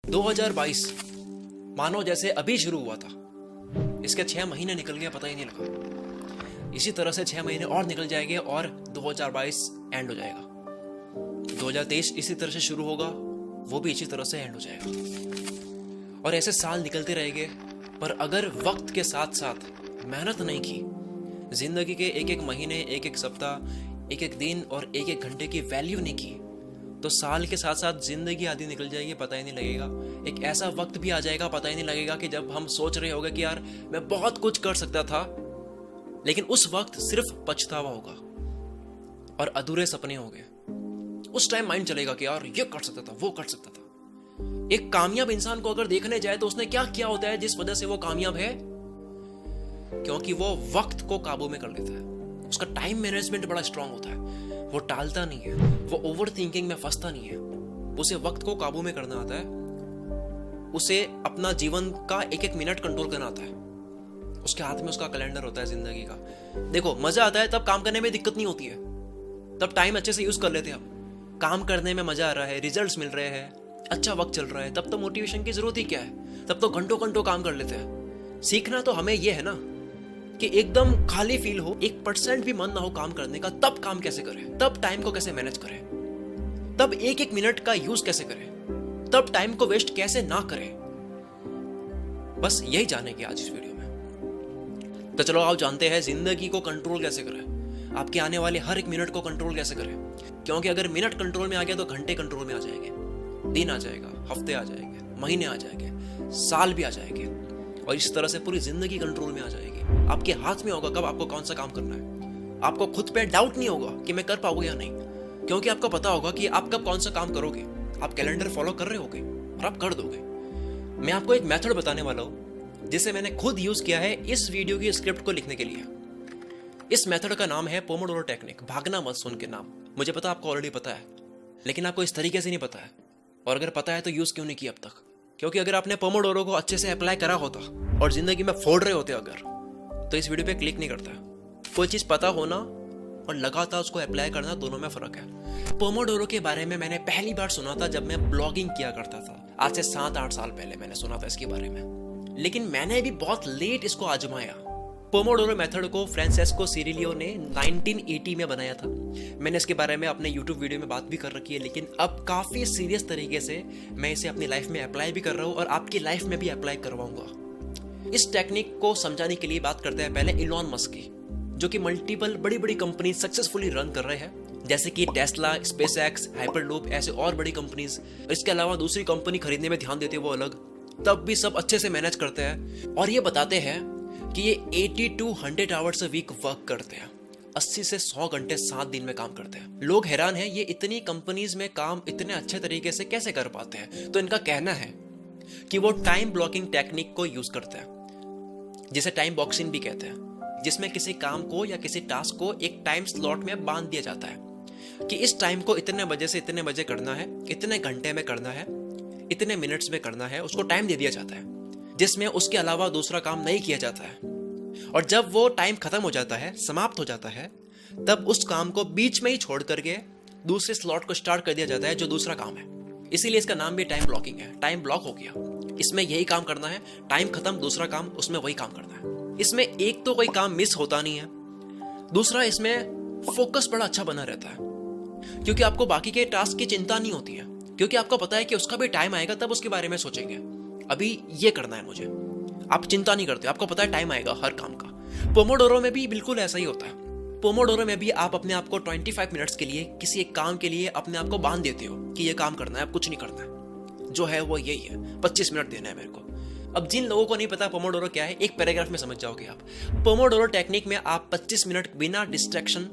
2022 मानो जैसे अभी शुरू हुआ था। इसके 6 महीने निकल गए, पता ही नहीं लगा। इसी तरह से 6 महीने और निकल जाएंगे और 2022 एंड हो जाएगा। 2023 इसी तरह से शुरू होगा, वो भी इसी तरह से एंड हो जाएगा। और ऐसे साल निकलते रहेंगे, पर अगर वक्त के साथ साथ मेहनत नहीं की, जिंदगी के एक एक महीने, एक एक सप्ताह, एक एक दिन और एक एक घंटे की वैल्यू नहीं की, तो साल के साथ साथ जिंदगी आधी निकल जाएगी, पता ही नहीं लगेगा। एक ऐसा वक्त भी आ जाएगा, पता ही नहीं लगेगा, कि जब हम सोच रहे होंगे कि यार मैं बहुत कुछ कर सकता था, लेकिन उस वक्त सिर्फ पछतावा होगा और अधूरे सपने होंगे। उस टाइम माइंड चलेगा कि यार ये कर सकता था, वो कर सकता था। एक कामयाब इंसान को अगर देखने जाए तो उसने क्या किया होता है जिस वजह से वो कामयाब है? क्योंकि वो वक्त को काबू में कर लेता है। उसका टाइम मैनेजमेंट बड़ा स्ट्रांग होता है। वो टालता नहीं है, वो ओवर थिंकिंग में फंसता नहीं है। उसे वक्त को काबू में करना आता है, उसे अपना जीवन का एक एक मिनट कंट्रोल करना आता है। उसके हाथ में उसका कैलेंडर होता है जिंदगी का। देखो, मजा आता है तब काम करने में दिक्कत नहीं होती है, तब टाइम अच्छे से यूज कर लेते हैं। हम काम करने में मजा आ रहा है, रिजल्ट्स मिल रहे हैं, अच्छा वक्त चल रहा है, तब तो मोटिवेशन की जरूरत ही क्या है? तब तो घंटों घंटों काम कर लेते हैं। सीखना तो हमें यह है ना कि एकदम खाली फील हो, 1% भी मन ना हो काम करने का, तब काम कैसे करें, तब टाइम को कैसे मैनेज करें, तब एक एक मिनट का यूज कैसे करें, तब टाइम को वेस्ट कैसे ना करें। बस यही जानेंगे आज इस वीडियो में। तो चलो आओ जानते हैं जिंदगी को कंट्रोल कैसे करें, आपके आने वाले हर एक मिनट को कंट्रोल कैसे करें। क्योंकि अगर मिनट कंट्रोल में आ गया तो घंटे कंट्रोल में आ जाएंगे, दिन आ जाएगा, हफ्ते आ जाएंगे, महीने आ जाएंगे, साल भी आ जाएंगे, और इस तरह से पूरी जिंदगी कंट्रोल में आ जाएगी। आपके हाथ में होगा कब आपको कौन सा काम करना है। आपको खुद पे डाउट नहीं होगा कि मैं कर पाऊंगा या नहीं, क्योंकि आपको पता होगा कि आप कब कौन सा काम करोगे। आप कैलेंडर फॉलो कर रहे होगे और आप कर दोगे। मैं आपको एक मेथड बताने वाला हूं जिसे मैंने खुद यूज किया है इस वीडियो की स्क्रिप्ट को लिखने के लिए। इस मेथड का नाम है पोमोडोरो टेक्निक। भागना मत सुन के नाम, मुझे पता आपको ऑलरेडी पता है, लेकिन आपको इस तरीके से नहीं पता है। और अगर पता है तो यूज क्यों नहीं किया अब तक? क्योंकि अगर आपने पोमोडोरो को अच्छे से अप्लाई करा होता और जिंदगी में फोड़ रहे होते अगर, तो इस वीडियो पे क्लिक नहीं करता। कोई चीज पता होना और लगातार उसको अप्लाई करना, दोनों में फर्क है। पोमोडोरो के बारे में मैंने पहली बार सुना था जब मैं ब्लॉगिंग किया करता था। आज से 7-8 साल पहले मैंने सुना था इसके बारे में, लेकिन मैंने भी बहुत लेट इसको आजमाया। पोमोडोरो मेथड को फ्रांसेस्को सिरिलियो ने 1980 में बनाया था। मैंने इसके बारे में अपने YouTube वीडियो में बात भी कर रखी है, लेकिन अब काफी सीरियस तरीके से मैं इसे अपनी लाइफ में अप्लाई भी कर रहा हूँ और आपकी लाइफ में भी अप्लाई करवाऊंगा। इस टेक्निक को समझाने के लिए बात करते हैं पहले इलॉन मस्क की, जो कि मल्टीपल बड़ी बड़ी कंपनी सक्सेसफुली रन कर रहे हैं, जैसे कि टेस्ला, स्पेसएक्स, हाइपरलूप, ऐसे और बड़ी कंपनीज। इसके अलावा दूसरी कंपनी खरीदने में ध्यान देते हैं वो अलग, तब भी सब अच्छे से मैनेज करते हैं। और ये बताते हैं कि ये 80 to 100 hours a week work करते हैं। 80 से 100 घंटे 7 दिन में काम करते हैं। लोग हैरान हैं ये इतनी कंपनीज में काम इतने अच्छे तरीके से कैसे कर पाते हैं। तो इनका कहना है कि वो टाइम ब्लॉकिंग टेक्निक को यूज करते हैं, जिसे टाइम बॉक्सिंग भी कहते हैं, जिसमें किसी काम को या किसी टास्क को एक टाइम स्लॉट में बांध दिया जाता है कि इस टाइम को इतने बजे से इतने बजे करना है, इतने घंटे में करना है, इतने मिनट्स में करना है। उसको टाइम दे दिया जाता है जिसमें उसके अलावा दूसरा काम नहीं किया जाता है। और जब वो टाइम खत्म हो जाता है, समाप्त हो जाता है, तब उस काम को बीच में ही छोड़ करके दूसरे स्लॉट को स्टार्ट कर दिया जाता है जो दूसरा काम है। इसीलिए इसका नाम भी टाइम ब्लॉकिंग है। टाइम ब्लॉक हो गया, इसमें यही काम करना है, टाइम खत्म, दूसरा काम, उसमें वही काम करना है। इसमें एक तो कोई काम मिस होता नहीं है, दूसरा इसमें फोकस बड़ा अच्छा बना रहता है, क्योंकि आपको बाकी के टास्क की चिंता नहीं होती है, क्योंकि आपको पता है कि उसका भी टाइम आएगा, तब उसके बारे में सोचेंगे। अभी ये करना है मुझे, आप चिंता नहीं करते, आपको पता है टाइम आएगा हर काम का। पोमोडोरो में भी बिल्कुल ऐसा ही होता है। पोमोडोरो में भी आप अपने आप को 25 मिनट्स के लिए किसी एक काम के लिए अपने आप को बांध देते हो कि ये काम करना है, अब कुछ नहीं करना है, जो है वो यही है, 25 मिनट देना है मेरे को। अब जिन लोगों को नहीं पता पोमोडोरो क्या है, एक पैराग्राफ में समझ जाओगे आप। पोमोडोरो टेक्निक में आप 25 मिनट बिना डिस्ट्रैक्शन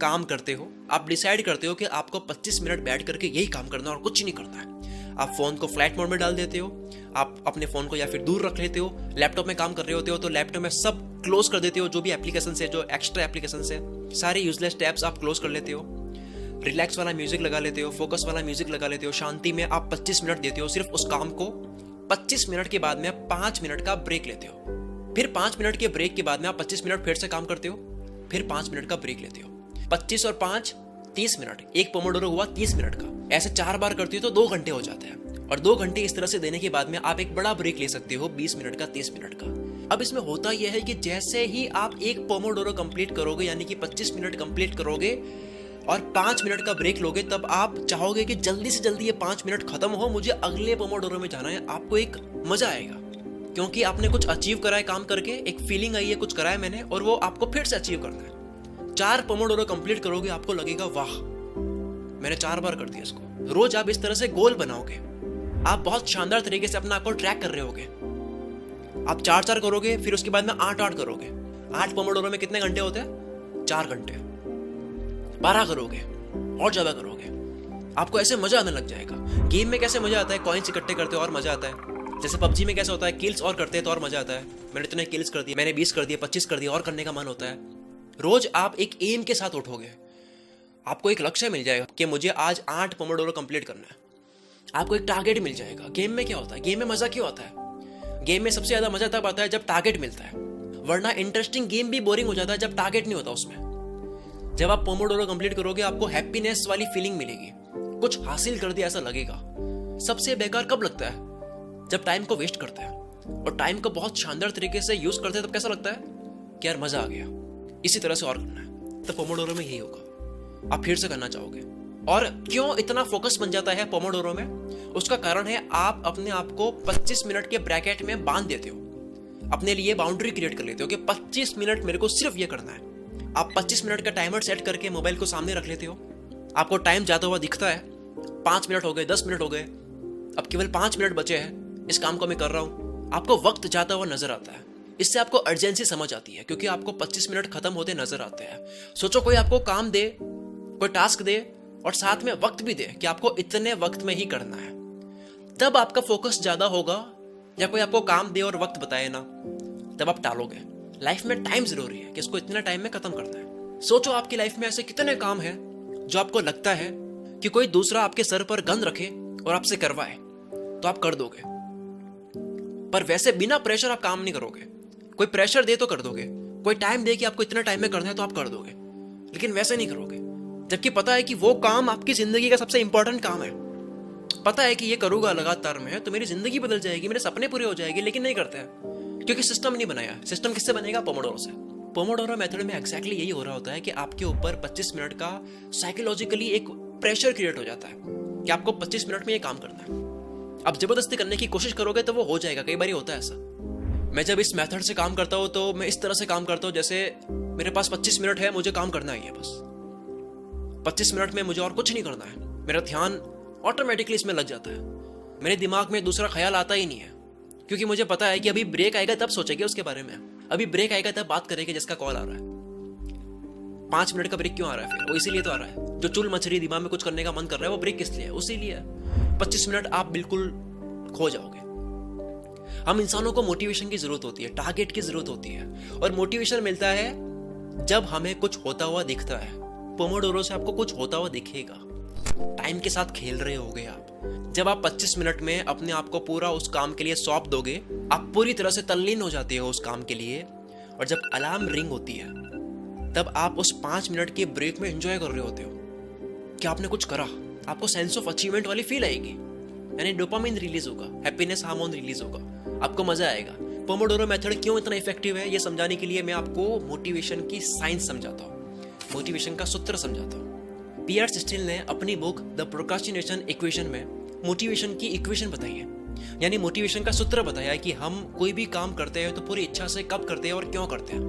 काम करते हो। आप डिसाइड करते हो कि आपको 25 मिनट बैठ करके यही काम करना और कुछ नहीं करना है। आप फोन को फ्लाइट मोड में डाल देते हो, आप अपने फोन को या फिर दूर रख लेते हो। लैपटॉप में काम कर रहे होते हो तो लैपटॉप में सब क्लोज कर देते हो, जो भी एप्लीकेशन है, जो एक्स्ट्रा एप्लीकेशन है, सारे यूजलेस टैब्स आप क्लोज कर लेते हो। रिलैक्स वाला म्यूजिक लगा लेते हो, फोकस वाला म्यूजिक लगा लेते हो, शांति में आप 25 मिनट देते हो सिर्फ उस काम को। 25 मिनट के बाद में 5 मिनट का ब्रेक लेते हो, फिर 5 मिनट के ब्रेक के बाद में आप 25 मिनट फिर से काम करते हो, फिर 5 मिनट का ब्रेक लेते हो। 25 और 5 30 मिनट, एक पोमोडोरो हुआ 30 मिनट का। ऐसे 4 बार करती हो तो 2 घंटे हो जाते हैं। और 2 घंटे इस तरह से देने के बाद में आप एक बड़ा ब्रेक ले सकते हो 20 मिनट का, 30 मिनट का। अब इसमें होता यह है कि जैसे ही आप एक पोमोडोरो कंप्लीट करोगे, यानी कि 25 मिनट कंप्लीट करोगे और 5 मिनट का ब्रेक लोगे, तब आप चाहोगे कि जल्दी से जल्दी ये 5 मिनट खत्म हो, मुझे अगले पोमोडोरो में जाना है। आपको एक मजा आएगा क्योंकि आपने कुछ अचीव करा है काम करके, एक फीलिंग आई है कुछ करा है मैंने, और वो आपको फिर से अचीव करना है। 4 पोमोडोरो कंप्लीट करोगे, आपको लगेगा वाह मैंने 4 बार कर दिया इसको। रोज आप इस तरह से गोल बनाओगे, आप बहुत शानदार तरीके से अपना आपको ट्रैक कर रहे होगे। आप 4-4 करोगे, फिर उसके बाद में 8-8 करोगे। 8 पोमोडोरो में कितने घंटे होते हैं? 4 घंटे। 12 करोगे और ज्यादा करोगे, आपको ऐसे मजा आने लग जाएगा। गेम में कैसे मजा आता है, कॉइन्स इकट्ठे करते हो और मजा आता है। जैसे पबजी में कैसे होता है, किल्स और करते हैं तो और मजा आता है। मैंने इतने किल्स कर दिए, मैंने 20 कर दिए, 25 कर दिए, और करने का मन होता है। रोज आप एक एम के साथ उठोगे, आपको एक लक्ष्य मिल जाएगा कि मुझे आज 8 पोमोडोरो कंप्लीट करना है। आपको एक टारगेट मिल जाएगा। गेम में क्या होता है, गेम में मजा क्यों आता है? गेम में सबसे ज्यादा मजा तब आता है जब टारगेट मिलता है, वरना इंटरेस्टिंग गेम भी बोरिंग हो जाता है जब टारगेट नहीं होता उसमें। जब आप पोमोडोरो कंप्लीट करोगे, आपको हैप्पीनेस वाली फीलिंग मिलेगी, कुछ हासिल कर दिया ऐसा लगेगा। सबसे बेकार कब लगता है? जब टाइम को वेस्ट करते हैं, और टाइम को बहुत शानदार तरीके से यूज करते हैं तब कैसा लगता है कि यार मजा आ गया, इसी तरह से और करना है। तो पोमोडोरो में यही होगा, आप फिर से करना चाहोगे। और क्यों इतना फोकस बन जाता है पोमोडोरो में? उसका कारण है आप अपने आप को 25 मिनट के ब्रैकेट में बांध देते हो, अपने लिए बाउंड्री क्रिएट कर लेते हो कि 25 मिनट मेरे को सिर्फ ये करना है। आप 25 मिनट का टाइमर सेट करके मोबाइल को सामने रख लेते हो, आपको टाइम जाता हुआ दिखता है, 5 मिनट हो गए, 10 मिनट हो गए, अब केवल 5 मिनट बचे हैं, इस काम को मैं कर रहा हूं। आपको वक्त जाता हुआ नजर आता है, इससे आपको अर्जेंसी समझ आती है क्योंकि आपको 25 मिनट खत्म होते नजर आते हैं। सोचो कोई आपको काम दे, कोई टास्क दे और साथ में वक्त भी दे कि आपको इतने वक्त में ही करना है, तब आपका फोकस ज्यादा होगा। या कोई आपको काम दे और वक्त बताए ना, तब आप टालोगे। लाइफ में टाइम जरूरी है कि इसको इतने टाइम में खत्म करना है। सोचो आपकी लाइफ में ऐसे कितने काम हैं जो आपको लगता है कि कोई दूसरा आपके सर पर गन रखे और आपसे करवाए तो आप कर दोगे, पर वैसे बिना प्रेशर आप काम नहीं करोगे। कोई प्रेशर दे तो कर दोगे, कोई टाइम दे कि आपको इतना टाइम में करना है तो आप कर दोगे, लेकिन वैसे नहीं करोगे। जबकि पता है कि वो काम आपकी जिंदगी का सबसे इंपॉर्टेंट काम है, पता है कि ये करूंगा लगातार में तो मेरी जिंदगी बदल जाएगी, मेरे सपने पूरे हो जाएंगे, लेकिन नहीं करते हैं क्योंकि सिस्टम नहीं बनाया। सिस्टम किससे बनेगा? पोमोडोरो से। पोमोडोरो मेथड में एग्जैक्टली यही हो रहा होता है कि आपके ऊपर 25 मिनट का साइकोलॉजिकली एक प्रेशर क्रिएट हो जाता है कि आपको 25 मिनट में ये काम करना है। अब जबरदस्ती करने की कोशिश करोगे तो वो हो जाएगा, कई बार होता है ऐसा। मैं जब इस मेथड से काम करता हूँ तो मैं इस तरह से काम करता हूँ जैसे मेरे पास 25 मिनट है, मुझे काम करना ही है बस। 25 मिनट में मुझे और कुछ नहीं करना है, मेरा ध्यान ऑटोमेटिकली इसमें लग जाता है। मेरे दिमाग में दूसरा ख्याल आता ही नहीं है क्योंकि मुझे पता है कि अभी ब्रेक आएगा तब सोचेंगे उसके बारे में, अभी ब्रेक आएगा तब बात करेंगे जिसका कॉल आ रहा है। 5 मिनट का ब्रेक क्यों आ रहा है फिर? वो इसीलिए तो आ रहा है, जो चुल मछली दिमाग में कुछ करने का मन कर रहा है वो ब्रेक किस लिए है? उसी लिए। 25 मिनट आप बिल्कुल खो जाओगे। हम इंसानों को मोटिवेशन की जरूरत होती है, टारगेट की जरूरत होती है, और मोटिवेशन मिलता है जब हमें कुछ होता हुआ दिखता है। पोमोडोरो से आपको कुछ होता हुआ दिखेगा, टाइम के साथ खेल रहे होगे आप। जब आप 25 मिनट में अपने आप को पूरा उस काम के लिए सौंप दोगे, आप पूरी तरह से तल्लीन हो जाते हो उस काम के लिए, और जब अलार्म रिंग होती है तब आप उस 5 मिनट के ब्रेक में एंजॉय कर रहे होते हो कि आपने कुछ करा। आपको सेंस ऑफ अचीवमेंट वाली फील आएगी, यानी डोपामिन रिलीज होगा, हैप्पीनेस हार्मोन रिलीज होगा, आपको मजा आएगा। पोमोडोरो मेथड क्यों इतना इफेक्टिव है ये समझाने के लिए मैं आपको मोटिवेशन की साइंस समझाता हूँ, मोटिवेशन का सूत्र समझाता हूँ। पीआर स्टिल ने अपनी बुक द प्रोक्रास्टिनेशन इक्वेशन में मोटिवेशन की इक्वेशन बताई है, यानी मोटिवेशन का सूत्र बताया है कि हम कोई भी काम करते हैं तो पूरी इच्छा से कब करते हैं और क्यों करते हैं,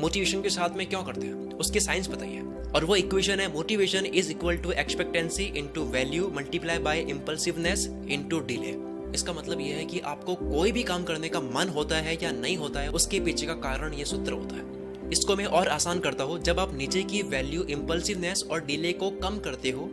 मोटिवेशन के साथ में क्यों करते हैं, उसकी साइंस बताई है। और वो इक्वेशन है motivation is equal to expectancy into value multiply by impulsiveness into delay. इसका मतलब यह है कि आपको कोई भी काम करने का मन होता है या नहीं होता है, उसके पीछे का कारण ये सूत्र होता है। इसको मैं और आसान करता हूँ, जब आप नीचे की वैल्यू इम्पल्सिवनेस और डिले को कम करते हो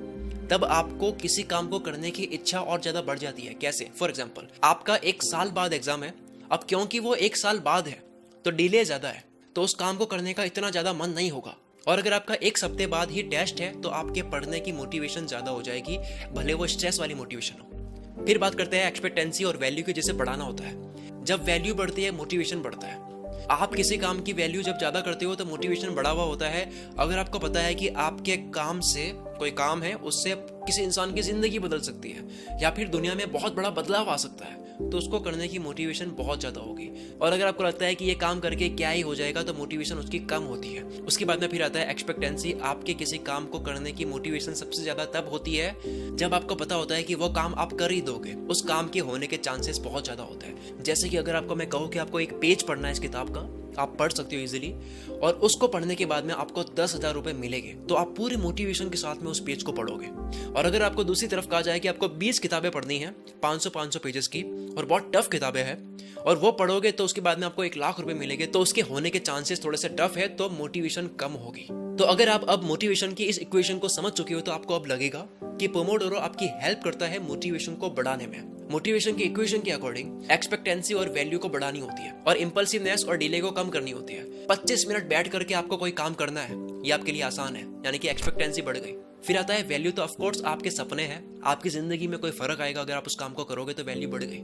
तब आपको किसी काम को करने की इच्छा और ज्यादा बढ़ जाती है। कैसे? फॉर एग्जाम्पल, आपका 1 साल बाद एग्जाम है, अब क्योंकि वो 1 साल बाद है तो डिले ज्यादा है, तो उस काम को करने का इतना ज्यादा मन नहीं होगा। और अगर आपका 1 हफ्ते बाद ही टेस्ट है तो आपके पढ़ने की मोटिवेशन ज्यादा हो जाएगी, भले वो स्ट्रेस वाली मोटिवेशन हो। फिर बात करते हैं एक्सपेक्टेंसी और वैल्यू की, जिसे बढ़ाना होता है। जब वैल्यू बढ़ती है मोटिवेशन बढ़ता है। आप किसी काम की वैल्यू जब ज्यादा करते हो तो मोटिवेशन बढ़ा हुआ होता है। अगर आपको पता है कि आपके काम से कोई काम है उससे किसी इंसान की जिंदगी बदल सकती है या फिर दुनिया में बहुत बड़ा बदलाव आ सकता है, तो उसको करने की मोटिवेशन बहुत ज़्यादा होगी। और अगर आपको लगता है कि ये काम करके क्या ही हो जाएगा, तो मोटिवेशन उसकी कम होती है। उसके बाद में फिर आता है एक्सपेक्टेंसी। आपके किसी काम को करने की मोटिवेशन सबसे ज़्यादा तब होती है जब आपको पता होता है कि वो काम आप कर ही दोगे, उस काम के होने के चांसेस बहुत ज़्यादा होते हैं। जैसे कि अगर आपको मैं कहूँ कि आपको एक पेज पढ़ना है इस किताब का, आप पढ़ सकते हो इजीली, और उसको पढ़ने के बाद में आपको 10,000 रुपये मिलेंगे, तो आप पूरे मोटिवेशन के साथ में उस पेज को पढ़ोगे। और अगर आपको दूसरी तरफ कहा जाए कि आपको 20 किताबें पढ़नी है 500 पेजेस की, और बहुत टफ किताबें हैं, और वो पढ़ोगे तो उसके बाद में आपको 1,00,000 रुपये मिलेंगे, तो उसके होने के चांसेस थोड़े से टफ है, तो मोटिवेशन कम होगी। तो अगर आप अब मोटिवेशन की इस इक्वेशन को समझ चुके हो, तो आपको अब लगेगा कि पोमोडोरो आपकी हेल्प करता है मोटिवेशन को बढ़ाने में। मोटिवेशन की इक्वेशन के अकॉर्डिंग एक्सपेक्टेंसी और वैल्यू को बढ़ानी होती है और इंपल्सिवनेस और डिले को कम करनी होती है। 25 मिनट बैठ करके आपको कोई काम करना है, ये आपके लिए आसान है, यानी कि एक्सपेक्टेंसी बढ़ गई। फिर आता है वैल्यू। तो ऑफकोर्स आपके सपने हैं, आपकी जिंदगी में कोई फर्क आएगा अगर आप उस काम को करोगे, तो वैल्यू बढ़ गई।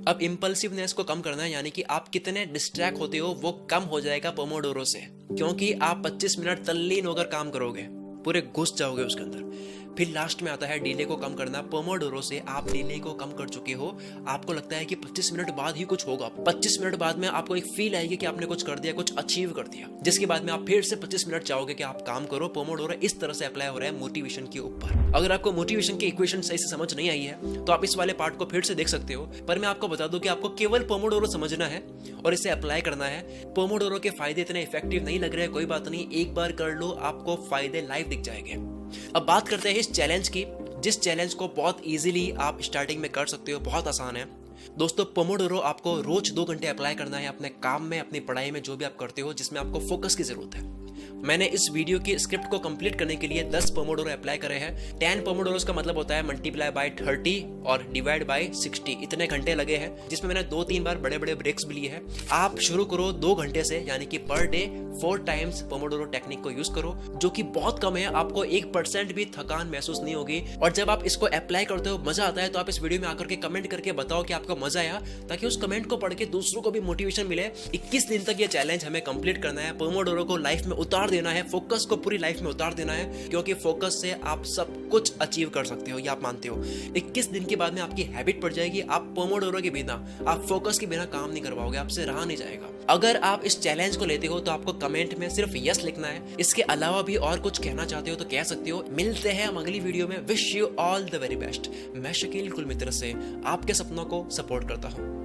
अब इंपल्सिवनेस को कम करना है, यानी कि आप कितने डिस्ट्रैक्ट होते हो वो कम हो जाएगा पोमोडोरो से, क्योंकि आप 25 मिनट तल्लीन होकर काम करोगे, पूरे घुस जाओगे उसके अंदर। फिर लास्ट में आता है डिले को कम करना। पोमोडोरो से आप डिले को कम कर चुके हो, आपको लगता है कि 25 मिनट बाद ही कुछ होगा, 25 मिनट बाद में आपको एक फील आएगी कि आपने कुछ कर दिया, कुछ अचीव कर दिया, जिसके बाद में आप फिर से 25 मिनट चाहोगे कि आप काम करो। पोमोडोरो इस तरह से अप्लाई हो रहा है मोटिवेशन के ऊपर। अगर आपको मोटिवेशन की इक्वेशन सही से समझ नहीं आई है, तो आप इस वाले पार्ट को फिर से देख सकते हो, पर मैं आपको बता दूं कि आपको केवल पोमोडोरो समझना है और इसे अप्लाई करना है। पोमोडोरो के फायदे इतने इफेक्टिव नहीं लग रहे हैं, कोई बात नहीं, एक बार कर लो, आपको फायदे लाइव दिख जाएंगे। अब बात करते हैं इस चैलेंज की, जिस चैलेंज को बहुत इजीली आप स्टार्टिंग में कर सकते हो, बहुत आसान है। दोस्तों, पोमोडोरो आपको रोज 2 घंटे अप्लाई करना है अपने काम में, अपनी पढ़ाई में, जो भी आप करते हो जिसमें आपको फोकस की जरूरत है। मैंने इस वीडियो की स्क्रिप्ट को कंप्लीट करने के लिए 10 पोमोडोरो अप्लाई करे हैं। 10 पोमोडोरोस का मतलब होता है मल्टीप्लाई बाय 30 और डिवाइड बाय 60, इतने घंटे लगे हैं, जिसमें मैंने 2-3 बार बड़े बड़े ब्रेक्स भी लिए हैं। आप शुरू करो 2 घंटे से, यानी कि per day 4 times Pomodoro technique को यूज करो, जो कि बहुत कम है। आपको 1% भी थकान महसूस नहीं होगी, और जब आप इसको अप्लाई करते हो मजा आता है, तो आप इस वीडियो में आकर के कमेंट करके बताओ कि आपको मजा आया, ताकि उस कमेंट को पढ़ के दूसरों को भी मोटिवेशन मिले। 21 दिन तक ये चैलेंज हमें कंप्लीट करना है, पोमोडोरो को लाइफ में उतार देना है, फोकस को पूरी लाइफ में उतार देना है, क्योंकि फोकस से आप सब कुछ अचीव कर सकते हो, ये आप मानते हो। 21 दिन के बाद में आपकी हैबिट पड़ जाएगी, आप पोमोडोरो के बिना, आप फोकस के बिना काम नहीं कर पाओगे, आपसे रहा नहीं जाएगा। अगर आप इस चैलेंज को लेते हो, तो आपको कमेंट में सिर्फ यस लिखना है। इसके अलावा भी और कुछ कहना चाहते हो तो कह सकते हो। मिलते हैं हम अगली वीडियो में। Wish you all the very best. मैं शकील कुल मित्र से आपके सपनों को सपोर्ट करता हूँ।